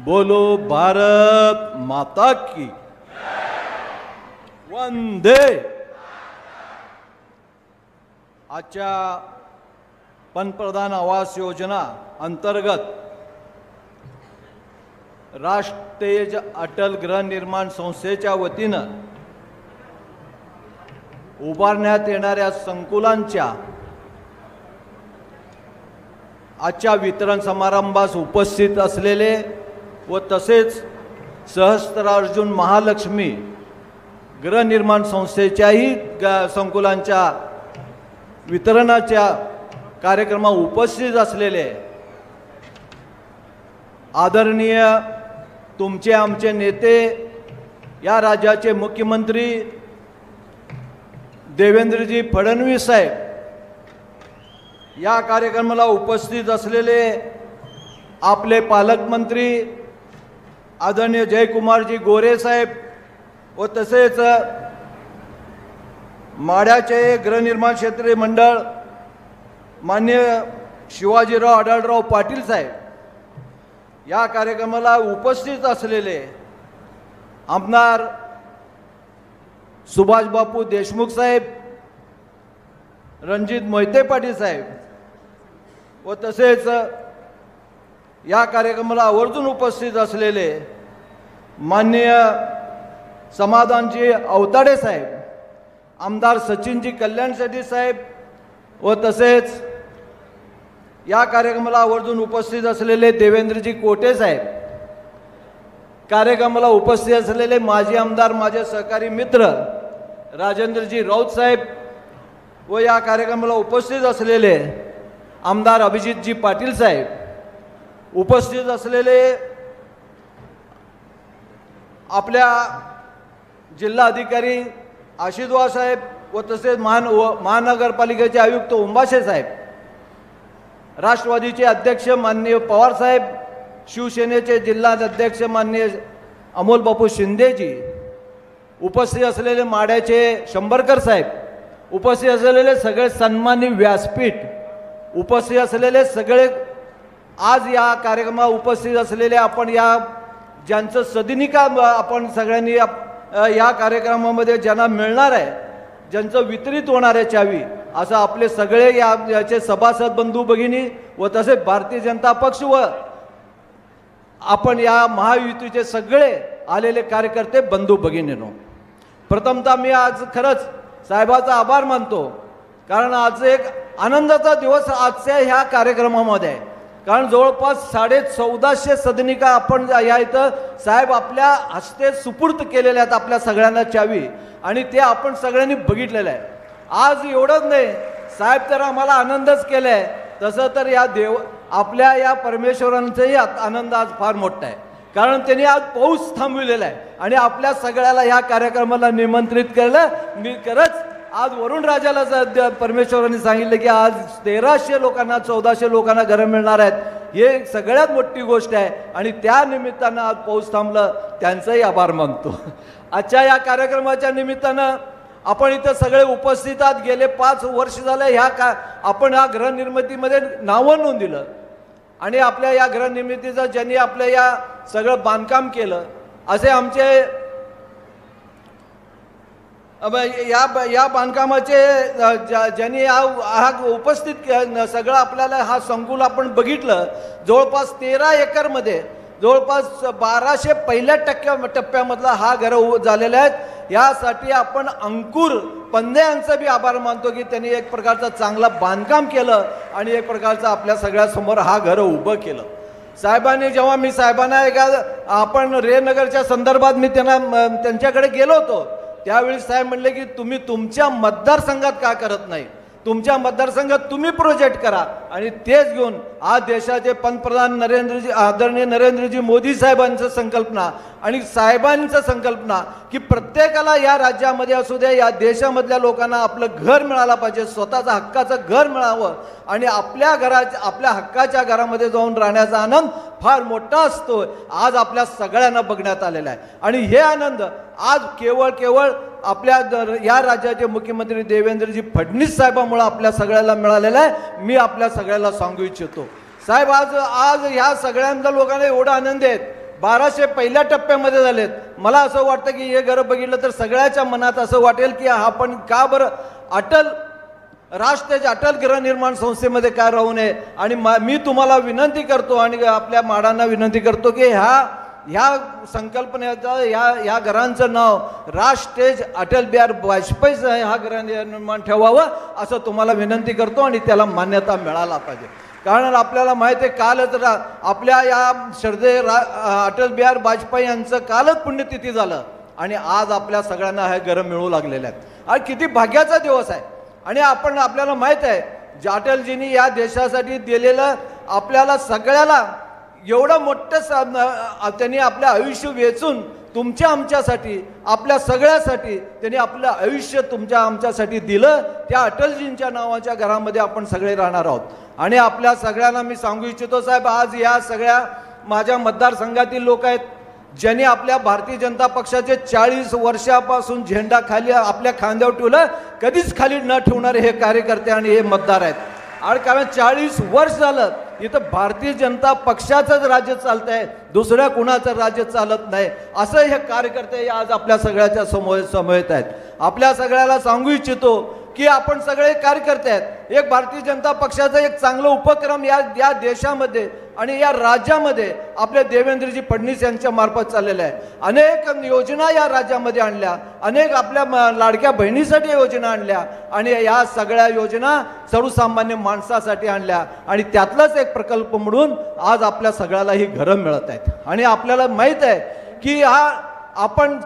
बोलो भारत माता की वंदे। आजच्या पंतप्रधान आवास योजना अंतर्गत राष्ट्रीय अटल गृहनिर्माण संस्थेच्या वतीनं उभारण्यात येणाऱ्या संकुलांच्या आजच्या वितरण समारंभास उपस्थित असलेले व तसेच सहस्त्रार्जुन महालक्ष्मी गृहनिर्माण संस्थेच्याही संकुलांच्या वितरणाच्या कार्यक्रमात उपस्थित असलेले आदरणीय तुमचे आमचे नेते, या राज्याचे मुख्यमंत्री देवेंद्रजी फडणवीस साहेब, या कार्यक्रमाला उपस्थित असलेले आपले पालकमंत्री आदरणीय जयकुमारजी गोरे साहेब व तसेच माढ्याचे गृहनिर्माण क्षेत्रीय मंडळ माननीय शिवाजीराव आढळराव पाटील साहेब, या कार्यक्रमाला उपस्थित असलेले आमदार सुभाष बापू देशमुख साहेब, रणजित मोहिते पाटील साहेब व तसेच या कार्यक्रमाला आवर्जून उपस्थित असलेले माननीय समाधानजी अवताडे साहेब, आमदार सचिनजी कल्याण शेट्टी साहेब व तसेच या कार्यक्रमाला आवर्जून उपस्थित असलेले देवेंद्रजी कोटे साहेब, कार्यक्रमाला उपस्थित असलेले माजी आमदार माझे सहकारी मित्र राजेंद्रजी राऊत साहेब व या कार्यक्रमाला उपस्थित असलेले आमदार अभिजितजी पाटील साहेब, उपस्थित असलेले आपल्या जिल्हाधिकारी आशिषवार साहेब व तसेच महानगरपालिकेचे आयुक्त उंबाशे साहेब, राष्ट्रवादीचे अध्यक्ष माननीय पवार साहेब, शिवसेनेचे जिल्हा अध्यक्ष माननीय अमोल बापू शिंदेजी, उपस्थित असलेले माढ्याचे शंभरकर साहेब, उपस्थित असलेले सगळे सन्मानी व्यासपीठ, उपस्थित असलेले सगळे आज या कार्यक्रमात उपस्थित असलेले आपण या ज्यांचं सदिनिका आपण सगळ्यांनी या कार्यक्रमामध्ये ज्यांना मिळणार आहे, ज्यांचं वितरित होणार आहे चावी, असं आपले सगळे याचे सभासद बंधू भगिनी व तसेच भारतीय जनता पक्ष व आपण या महायुतीचे सगळे आलेले कार्यकर्ते बंधू भगिनींनो, प्रथमतः मी आज खरंच साहेबाचा आभार मानतो, कारण आज एक आनंदाचा दिवस आजच्या ह्या कार्यक्रमामध्ये आहे, कारण जवळपास 1450 सदनिका आपण या इथं साहेब आपल्या हस्ते सुपूर्द केलेल्या आहेत आपल्या सगळ्यांना चावी, आणि ते आपण सगळ्यांनी बघितलेलं आहे। आज एवढंच नाही साहेब, तर आम्हाला आनंदच केला आहे, तसं तर या आपल्या या परमेश्वरांचाही आनंद आज फार मोठा आहे, कारण त्यांनी आज पाऊस थांबविलेला आहे आणि आपल्या सगळ्याला ह्या कार्यक्रमाला निमंत्रित केलं। मी खरंच आज वरुण राजाला परमेश्वरांनी सांगितलं की आज 1300 लोकांना 1400 लोकांना घरं मिळणार आहेत, हे सगळ्यात मोठी गोष्ट आहे आणि त्या निमित्तानं आज पाऊस थांबलं, त्यांचाही आभार मानतो। आजच्या या कार्यक्रमाच्या निमित्तानं आपण इथं सगळे उपस्थित आहात। गेले 5 वर्ष झाले आपण या गृहनिर्मितीमध्ये नावं नोंद दिलं आणि आपल्या या गृहनिर्मितीचं ज्यांनी आपल्या या सगळं बांधकाम केलं, असे आमचे या बांधकामाचे ज्यांनी हा उपस्थित सगळं आपल्याला हा संकुल आपण बघितलं, जवळपास 13 एकरमध्ये जवळपास 1200 पहिल्या टप्प्यामधला हा घर झालेला आहे। यासाठी आपण अंकुर पंधे यांचा बी आभार मानतो की त्यांनी एक प्रकारचं चांगलं बांधकाम केलं आणि एक प्रकारचं आपल्या सगळ्यासमोर हा घर उभं केलं। साहेबांनी जेव्हा मी साहेबांना आपण रेनगरच्या संदर्भात मी त्यांच्याकडे गेलो होतो, त्यावेळी साहेब म्हणले की तुम्ही तुमच्या मतदारसंघात का करत नाही, तुमच्या मतदारसंघात तुम्ही प्रोजेक्ट करा, आणि तेच घेऊन आज देशाचे पंतप्रधान आदरणीय नरेंद्रजी मोदी साहेबांचं संकल्पना आणि साहेबांचं संकल्पना की प्रत्येकाला या राज्यामध्ये असू द्या या देशामधल्या लोकांना आपलं घर मिळालं पाहिजे, स्वतःचं हक्काचं घर मिळावं आणि आपल्या हक्काच्या घरामध्ये जाऊन राहण्याचा आनंद फार मोठा असतो, आज आपल्या सगळ्यांना बघण्यात आलेला आहे। आणि हे आनंद आज केवळ आपल्या या राज्याचे मुख्यमंत्री देवेंद्रजी फडणवीस साहेबांमुळे आपल्या सगळ्याला मिळालेला आहे। मी आपल्या सगळ्याला सांगू इच्छितो साहेब, आज ह्या सगळ्यांना लोकांना एवढा आनंद आहे, 1200 पहिल्या टप्प्यामध्ये झालेत. मला असं वाटतं की हे घरं बघितलं तर सगळ्याच्या मनात असं वाटेल की आपण का बरं राष्ट्रतेज अटल गृहनिर्माण संस्थेमध्ये काय राहू नये. आणि मी तुम्हाला विनंती करतो आणि आपल्या माडांना विनंती करतो की ह्या संकल्पनेचं ह्या घरांचं नाव राष्ट्रतेज अटल बिहारी वाजपेयी हा गृहनिर्माण ठेवावं असं तुम्हाला विनंती करतो आणि त्याला मान्यता मिळाला पाहिजे. कारण आपल्याला माहिती आहे कालच आपल्या या श्रद्धेय अटल बिहारी वाजपेयी यांचं कालच पुण्यतिथी झालं आणि आज आपल्या सगळ्यांना हे घरं मिळू लागलेले आहेत. आणि किती भाग्याचा दिवस आहे. आणि आपल्याला माहीत आहे अटलजींनी या देशासाठी दिलेलं आपल्याला सगळ्याला एवढं मोठं त्यांनी आपलं आयुष्य वेचून तुमच्या आमच्यासाठी आपल्या सगळ्यासाठी त्यांनी आपलं आयुष्य तुमच्या आमच्यासाठी दिलं. त्या अटलजींच्या नावाच्या घरामध्ये आपण सगळे राहणार आहोत. आणि आपल्या सगळ्यांना मी सांगू इच्छितो साहेब, आज या सगळ्या माझ्या मतदारसंघातील लोक आहेत ज्यांनी आपल्या भारतीय जनता पक्षाचे 40 वर्षापासून झेंडा खाली आपल्या खांद्यावर ठेवलं, कधीच खाली न ठेवणारे हे कार्यकर्ते आणि हे मतदार आहेत. आणि कारण 40 वर्ष झालं इथं भारतीय जनता पक्षाचंच राज्य चालत आहे, दुसऱ्या कुणाचं राज्य चालत नाही असं हे कार्यकर्ते आज आपल्या सगळ्याच्या समवेत आहेत. आपल्या सगळ्याला सांगू इच्छितो की आपण सगळे कार्यकर्ते आहेत. एक भारतीय जनता पक्षाचा एक चांगला उपक्रम या देशामध्ये आणि या राज्यामध्ये आपल्या देवेंद्रजी फडणवीस यांच्या मार्फत चाललेला आहे. अनेक योजना या राज्यामध्ये आणल्या, अनेक आपल्या लाडक्या बहिणीसाठी योजना आणल्या आणि या सगळ्या योजना सर्वसामान्य माणसासाठी आणल्या आणि त्यातलाच एक प्रकल्प म्हणून आज आपल्या सगळ्याला ही घरं मिळत आहेत. आणि आपल्याला माहीत आहे की आपण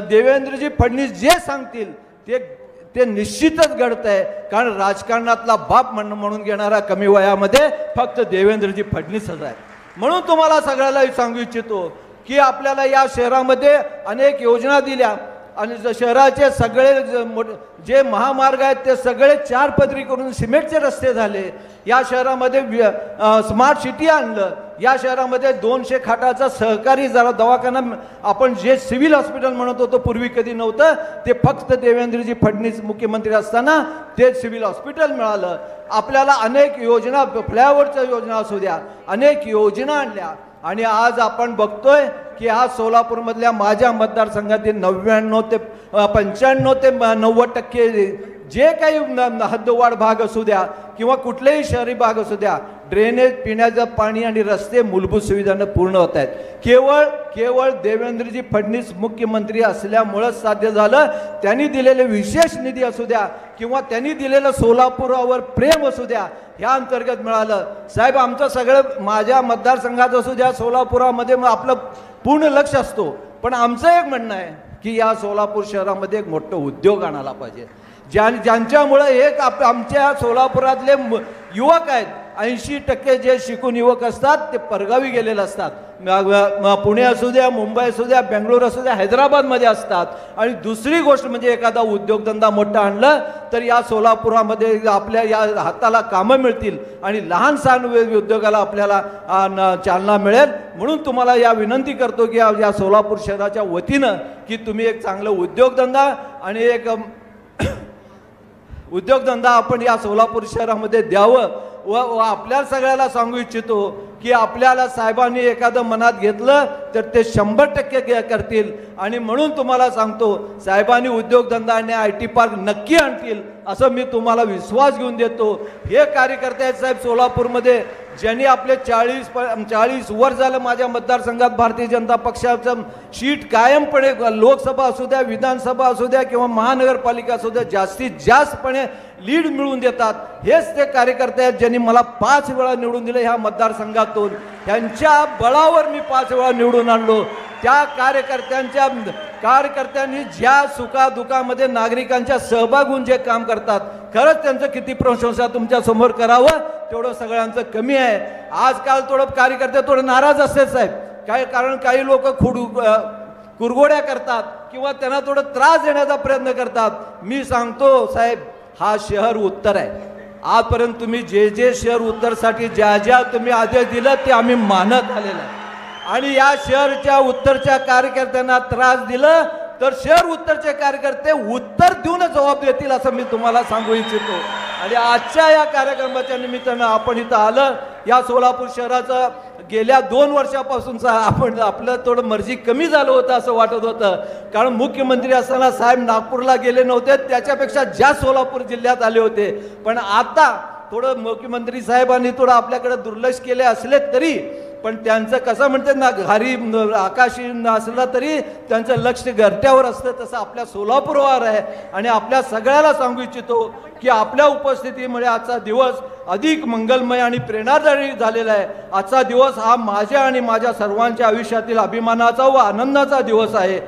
देवेंद्रजी फडणवीस जे सांगतील ते निश्चितच घडत आहे. कारण राजकारणातला बाप म्हणून घेणारा कमी वयामध्ये फक्त देवेंद्रजी फडणवीसच आहे. म्हणून तुम्हाला सगळ्याला सांगू इच्छितो की आपल्याला या शहरामध्ये अनेक योजना दिल्या आणि शहराचे सगळे जे महामार्ग आहेत ते सगळे 4 पदरी करून सिमेंटचे रस्ते झाले. या शहरामध्ये स्मार्ट सिटी आणलं. या शहरामध्ये 200 खाटाचा सहकारी दवाखाना आपण जे सिव्हिल हॉस्पिटल म्हणत होतो पूर्वी कधी नव्हतं, ते फक्त देवेंद्रजी फडणवीस मुख्यमंत्री असताना ते सिव्हिल हॉस्पिटल मिळालं. आपल्याला अनेक योजना, फ्लायओव्हरच्या योजना असू द्या, अनेक योजना आणल्या. आणि आज आपण बघतोय की आज सोलापूरमधल्या माझ्या मतदारसंघातील 99 ते 95 ते 90% जे काही हद्दवाढ भाग असू द्या किंवा कुठलेही शहरी भाग असू द्या, ड्रेनेज, पिण्याचं पाणी आणि रस्ते मूलभूत सुविधांना पूर्ण होत आहेत. केवळ देवेंद्रजी फडणवीस मुख्यमंत्री असल्यामुळेच साध्य झालं. त्यांनी दिलेले विशेष निधी असू द्या किंवा त्यांनी दिलेलं सोलापुरावर प्रेम असू द्या, ह्या अंतर्गत मिळालं. साहेब, आमचं सगळं माझ्या मतदारसंघात असू द्या, सोलापुरामध्ये आपलं पूर्ण लक्ष असतो. पण आमचं एक म्हणणं आहे की या सोलापूर शहरामध्ये एक मोठं उद्योग आणायला पाहिजे, ज्यांच्यामुळे एक आमच्या सोलापुरातले युवक आहेत, 80% जे शिकून युवक असतात ते परगावी गेलेले असतात. पुणे असू द्या, मुंबई असू द्या, बेंगळूर असू द्या, हैदराबादमध्ये असतात. आणि दुसरी गोष्ट म्हणजे एखादा उद्योगधंदा मोठा आणलं तर या सोलापुरामध्ये आपल्या या हाताला कामं मिळतील आणि लहान सहान उद्योगाला आपल्याला चालना मिळेल. म्हणून तुम्हाला या विनंती करतो की या सोलापूर शहराच्या वतीनं की तुम्ही एक चांगलं उद्योगधंदा आणि एक उद्योगधंदा आपण या सोलापूर शहरामध्ये द्यावं. व आपल्या सगळ्याला सांगू इच्छितो की आपल्याला साहेबांनी एखादं मनात घेतलं तर ते 100% करतील. आणि म्हणून तुम्हाला सांगतो साहेबांनी उद्योगधंदा आणि IT पार्क नक्की आणतील असं मी तुम्हाला विश्वास घेऊन देतो. हे कार्यकर्ते आहेत साहेब सोलापूरमध्ये ज्यांनी आपले 40 वर्ष झालं माझ्या मतदारसंघात भारतीय जनता पक्षाचं शीट कायमपणे लोकसभा असू द्या, विधानसभा असू द्या किंवा महानगरपालिका असू द्या जास्तीत जास्तपणे लीड मिळवून देतात. हेच ते कार्यकर्ते आहेत ज्यांनी मला 5 वेळा निवडून दिले ह्या मतदारसंघातून. त्यांच्या बळावर मी 5 वेळा निवडून आणलो. त्या कार्यकर्त्यांनी ज्या सुखादुखामध्ये नागरिकांच्या सहभाग होऊन जे काम करतात, खरंच त्यांचं किती प्रशंसा तुमच्या समोर करावं तेवढं सगळ्यांचं कमी आहे. आजकाल थोडं कार्यकर्ते थोडं नाराज असते साहेब, कारण काही लोक कुरघोड्या करतात किंवा त्यांना थोडं त्रास देण्याचा प्रयत्न करतात. मी सांगतो साहेब, हा शहर उत्तर आहे. आजपर्यंत तुम्ही जे शहर उत्तरसाठी ज्या तुम्ही आदेश दिला ते आम्ही मानत आलेलं आहे. आणि या शहरच्या उत्तरच्या कार्यकर्त्यांना त्रास दिलं तर शहर उत्तरचे कार्यकर्ते उत्तर देऊनच जबाब देतील असं मी तुम्हाला सांगू इच्छितो. आणि आजच्या या कार्यक्रमाच्या निमित्तानं आपण इथं आलं, या सोलापूर शहराचं गेल्या 2 वर्षापासूनचा आपण आपलं थोडं मर्जी कमी झालं होतं असं वाटत होतं, कारण मुख्यमंत्री असताना साहेब नागपूरला गेले नव्हते, त्याच्यापेक्षा जास्त सोलापूर जिल्ह्यात आले होते. पण आता थोडं मुख्यमंत्री साहेबांनी थोडं आपल्याकडे दुर्लक्ष केले असले तरी पण त्यांचं कसं म्हणतात ना, घरी आकाशी असलं तरी त्यांचं लक्ष घरट्यावर असतं, तसं आपल्या सोलापूरवर आहे. आणि आपल्या सगळ्याला सांगू इच्छितो की आपल्या उपस्थितीमुळे आजचा दिवस अधिक मंगलमय आणि प्रेरणादायी झालेला आहे. आजचा दिवस हा माझ्या आणि माझ्या सर्वांच्या आयुष्यातील अभिमानाचा व आनंदाचा दिवस आहे.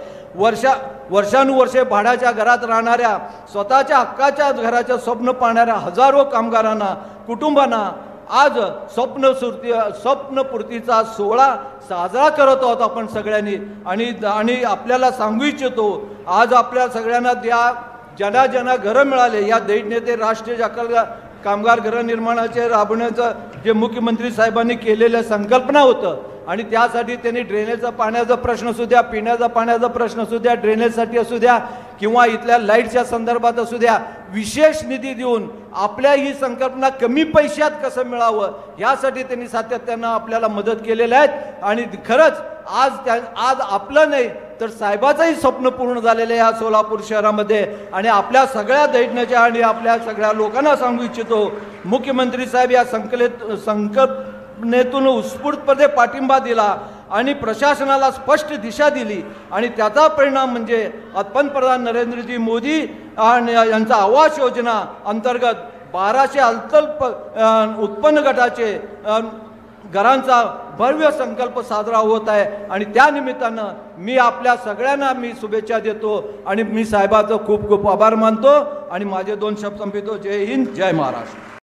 वर्षानुवर्षे भाड्याच्या घरात राहणाऱ्या, स्वतःच्या हक्काच्या घराचं स्वप्न पाहणाऱ्या हजारो कामगारांना, कुटुंबांना आज स्वप्नपूर्तीचा सोहळा साजरा करत आहोत आपण सगळ्यांनी. आणि आपल्याला सांगू इच्छितो, आज आपल्या सगळ्यांना ज्यांना घरं मिळाले, या नेते राष्ट्रीय कामगार गृहनिर्माणाचे राबवण्याचं जे मुख्यमंत्री साहेबांनी केलेल्या संकल्पना होतं, आणि त्यासाठी त्यांनी ड्रेनेजचा पाण्याचा प्रश्न असू द्या, पिण्याचा पाण्याचा प्रश्न असू द्या, ड्रेनेजसाठी असू द्या किंवा इथल्या लाईटच्या संदर्भात असू द्या, विशेष निधी देऊन आपल्या ही संकल्पना कमी पैशात कसं मिळावं यासाठी त्यांनी सातत्यानं आपल्याला मदत केलेल्या आहेत. आणि खरंच आज आपलं नाही तर साहेबाचंही स्वप्न पूर्ण झालेलं आहे या सोलापूर शहरामध्ये. आणि आपल्या सगळ्या दैन्याच्या आणि आपल्या सगळ्या लोकांना सांगू इच्छितो, मुख्यमंत्री साहेब या संकल्पनेतून उत्स्फूर्तपणे पाठिंबा दिला आणि प्रशासनाला स्पष्ट दिशा दिली, आणि त्याचा परिणाम म्हणजे पंतप्रधान नरेंद्रजी मोदी यांचा आवास योजना अंतर्गत 1200 अल्प उत्पन्न गटाचे घरांचा भव्य संकल्प साजरा होत आहे. आणि त्या निमित्तानं मी आपल्या सगळ्यांना शुभेच्छा देतो आणि मी साहेबाचं खूप खूप आभार मानतो आणि माझे 2 शब्द संपवितो. जय हिंद, जय महाराष्ट्र.